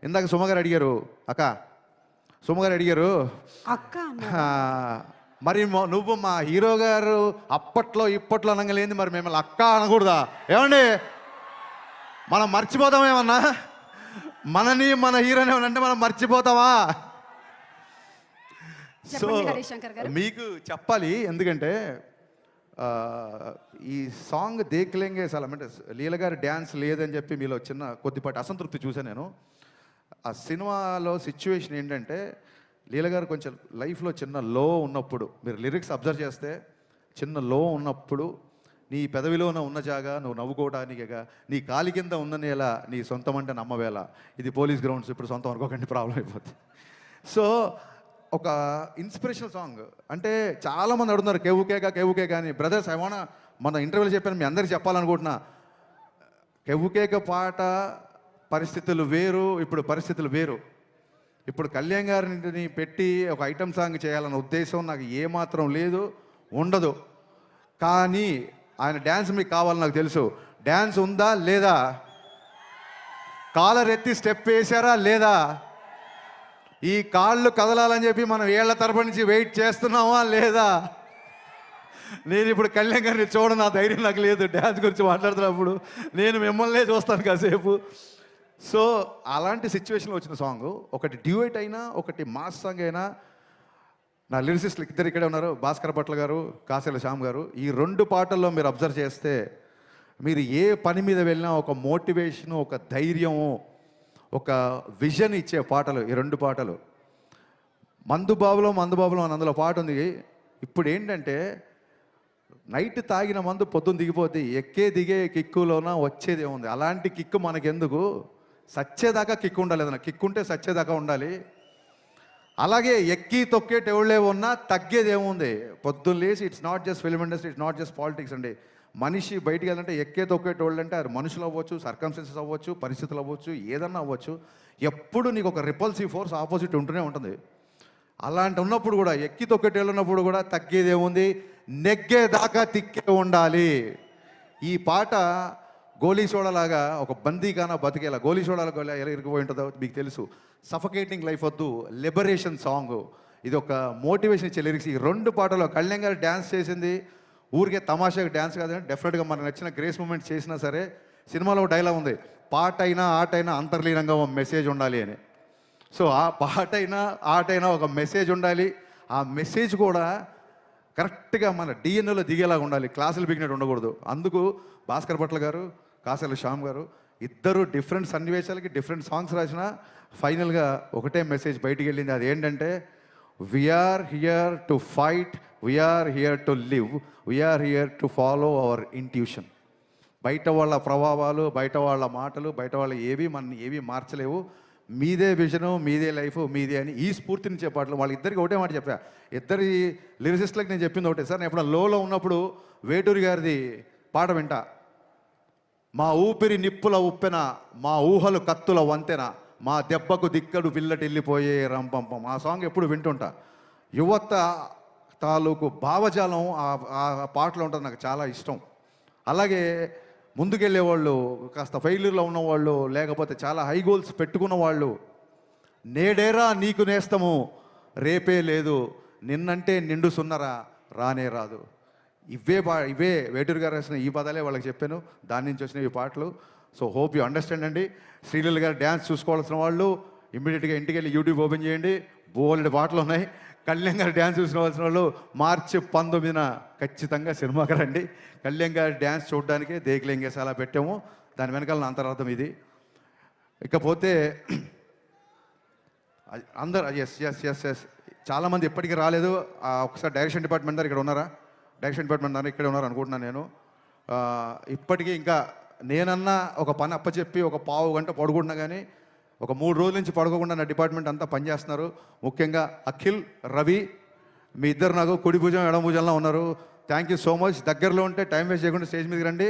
ఇందాక సుమగారు అడిగారు, అక్క సుమగారు అడిగారు, అక్క మరి నువ్వు మా హీరో గారు అప్పట్లో ఇప్పట్లో అనగలేంది, మరి మిమ్మల్ని అక్క అనకూడదా? ఏమండి, మనం మర్చిపోతాం ఏమన్నా? మనని మన హీరోని ఏమన్నా మనం మర్చిపోతామా? సో మీకు చెప్పాలి, ఎందుకంటే ఈ సాంగ్ దేక్లేంగే చాలా అంటే లీల గారి డ్యాన్స్ లేదని చెప్పి మీలో చిన్న కొద్దిపాటి అసంతృప్తి చూసాను నేను. ఆ సినిమాలో సిచ్యువేషన్ ఏంటంటే లీల గారు కొంచెం లైఫ్లో చిన్న లో ఉన్నప్పుడు, మీరు లిరిక్స్ అబ్జర్వ్ చేస్తే చిన్న లో ఉన్నప్పుడు నీ పెదవిలోన ఉన్న జాగా నువ్వు నవ్వుకోవడానికిగా, నీ కాలి కింద ఉన్ననేల నీ సొంతం అంటే నమ్మవేళ. ఇది పోలీస్ గ్రౌండ్స్, ఇప్పుడు సొంతం అనుకోకండి, ప్రాబ్లం అయిపోతుంది. సో ఒక ఇన్స్పిరేషనల్ సాంగ్. అంటే చాలామంది అడుగుతున్నారు కేవుకేక అని. బ్రదర్స్ ఏమన్నా మన ఇంటర్వ్యూలో చెప్పాను, మీ అందరికీ చెప్పాలనుకుంటున్నా, కేవుకేక పాట పరిస్థితులు వేరు, ఇప్పుడు పరిస్థితులు వేరు. ఇప్పుడు కళ్యాణ్ గారిని పెట్టి ఒక ఐటమ్ సాంగ్ చేయాలన్న ఉద్దేశం నాకు ఏమాత్రం లేదు, ఉండదు. కానీ ఆయన డ్యాన్స్ మీకు కావాలని నాకు తెలుసు. డ్యాన్స్ ఉందా లేదా? కాలర్ ఎత్తి స్టెప్ వేశారా లేదా? ఈ కాళ్ళు కదలాలని చెప్పి మనం ఏళ్ల తరపు నుంచి వెయిట్ చేస్తున్నామా లేదా? నేను ఇప్పుడు కళ్యాణ్ గారిని చూడను, నా ధైర్యం నాకు లేదు. డ్యాన్స్ గురించి మాట్లాడుతున్నప్పుడు నేను మిమ్మల్నే చూస్తాను కాసేపు. సో అలాంటి సిచ్యువేషన్లో వచ్చిన సాంగ్, ఒకటి డ్యూయట్ అయినా ఒకటి మాస్ సాంగ్ అయినా, నా లిరిసిస్టులు ఇద్దరు ఇక్కడే ఉన్నారు, భాస్కర్ భట్ల గారు, కాసేల శ్యామ్ గారు. ఈ రెండు పాటల్లో మీరు అబ్జర్వ్ చేస్తే మీరు ఏ పని మీద వెళ్ళినా ఒక మోటివేషను, ఒక ధైర్యము, ఒక విజన్ ఇచ్చే పాటలు ఈ రెండు పాటలు. మందుబాబులో అని అందులో పాట ఉంది. ఇప్పుడు ఏంటంటే నైట్ తాగిన మందు పొద్దున్న దిగిపోతే ఎక్కే దిగే కిక్కులోన వచ్చేది ఏముంది? అలాంటి కిక్కు మనకెందుకు? సచ్చేదాకా కిక్కు ఉండాలి, ఏదైనా కిక్కు ఉంటే సచ్చేదాకా ఉండాలి. అలాగే ఎక్కి తొక్కేటి ఎవళ్ళే ఉన్నా తగ్గేది ఏముంది? పొద్దున్న లేసి it's not just film industry, it's not just politics అండి. మనిషి బయటికి వెళ్ళాలంటే ఎక్కే తొక్కేటి వాళ్ళు అంటే అది మనుషులు అవ్వచ్చు, సర్కమ్స్టెన్సెస్ అవ్వచ్చు, పరిస్థితులు అవ్వచ్చు, ఏదన్నా అవ్వచ్చు. ఎప్పుడు నీకు ఒక రిపల్సివ్ ఫోర్స్ ఆపోజిట్ ఉంటూనే ఉంటుంది. అలాంటి ఉన్నప్పుడు కూడా ఎక్కి తొక్కేటి ఉన్నప్పుడు కూడా తగ్గేది ఏముంది? నెగ్గేదాకా తిక్కే ఉండాలి. ఈ పాట గోలీ సోడాలాగా ఒక బందీగానా బతికేలా, గోలీ సోడాలకు ఎలా ఇరిగిపోయి ఉంటుందో మీకు తెలుసు. సఫకేటింగ్ లైఫ్ వద్దు, లిబరేషన్ సాంగ్. ఇది ఒక మోటివేషన్ ఇచ్చే లిరిక్స్. ఈ రెండు పాటలో కళ్యాణ్ గారు డ్యాన్స్ చేసింది ఊరికే తమాషాగా డ్యాన్స్ కాదని, డెఫినెట్గా మనకు నచ్చిన గ్రేస్ మూమెంట్ చేసినా సరే. సినిమాలో డైలాగ్ ఉంది, పాట అయినా ఆటైనా అంతర్లీనంగా ఒక మెసేజ్ ఉండాలి అని. సో ఆ పాట అయినా ఆటైనా ఒక మెసేజ్ ఉండాలి. ఆ మెసేజ్ కూడా కరెక్ట్గా మన డిఎన్ఏలో దిగేలాగా ఉండాలి, క్లాసులు బిగినట్టు ఉండకూడదు. అందుకు భాస్కర్ భట్ల గారు, కాసేల శ్యామ్ గారు ఇద్దరు డిఫరెంట్ సన్నివేశాలకి డిఫరెంట్ సాంగ్స్ రాసిన ఫైనల్గా ఒకటే మెసేజ్ బయటికి వెళ్ళింది. అది ఏంటంటే, we're here to fight, we're here to live, we're here to follow our intuition. బయట వాళ్ళ ప్రభావాలు, బయట వాళ్ళ మాటలు, బయట వాళ్ళ ఏవి మార్చలేవు. మీదే విజను, మీదే లైఫ్, మీదే అని ఈ స్ఫూర్తినిచ్చే పాటలు. వాళ్ళిద్దరికి ఒకటే మాట చెప్పా, ఇద్దరి లిరిసిస్టులకు నేను చెప్పింది ఒకటే సార్. నేను ఎప్పుడు లోలో ఉన్నప్పుడు వేటూరి గారిది పాట వింటా, మా ఊపిరి నిప్పుల ఉప్పెన, మా ఊహలు కత్తుల వంతెన, మా దెబ్బకు దిక్కడు విల్లటిల్లిపోయే రంపంపం. ఆ సాంగ్ ఎప్పుడు వింటుంటా. యువత తాలూకు భావజాలం ఆ పాటలో ఉంటుంది, నాకు చాలా ఇష్టం. అలాగే ముందుకెళ్ళే వాళ్ళు, కాస్త ఫెయిల్యూర్లో ఉన్నవాళ్ళు, లేకపోతే చాలా హై గోల్స్ పెట్టుకున్న వాళ్ళు, నేడేరా నీకు నేస్తము, రేపే లేదు, నిన్నంటే నిండు సున్నరా రానే రాదు. ఇవే వేటూరు గారు రాసిన ఈ పదాలే వాళ్ళకి చెప్పాను, దాని నుంచి వచ్చిన ఈ పాటలు. సో హోప్ యూ అండర్స్టాండ్ అండి. శ్రీలీల గారు డ్యాన్స్ చూసుకోవాల్సిన వాళ్ళు ఇమ్మీడియట్గా ఇంటికి వెళ్ళి యూట్యూబ్ ఓపెన్ చేయండి, బోల్డ్ పాటలు ఉన్నాయి. కళ్యాణ్ గారు డ్యాన్స్ చూసుకోవాల్సిన వాళ్ళు మార్చి 19న ఖచ్చితంగా సినిమాకి రండి. కళ్యాణ్ గారి డ్యాన్స్ చూడడానికే దేక్లేంగే చాలా పెట్టాము, దాని వెనకాల అంతరార్థం ఇది. ఇకపోతే అందరు ఎస్ చాలామంది ఎప్పటికీ రాలేదు. ఒకసారి డైరెక్షన్ డిపార్ట్మెంట్ దగ్గర ఇక్కడ ఉన్నారా? డైరెక్షన్ డిపార్ట్మెంట్ దాన్ని ఇక్కడే ఉన్నారు అనుకుంటున్నాను నేను. ఇప్పటికీ ఇంకా నేనన్నా ఒక పని అప్పచెప్పి ఒక పావు గంట పడుకుంటున్నా కానీ ఒక 3 రోజుల నుంచి పడుకోకుండా నా డిపార్ట్మెంట్ అంతా పనిచేస్తున్నారు. ముఖ్యంగా అఖిల్, రవి, మీ ఇద్దరు నాకు కుడి భుజం ఎడమ భుజంలో ఉన్నారు. Thank you so much. దగ్గరలో ఉంటే టైం వేస్ట్ చేయకుండా స్టేజ్ మీదకి రండి.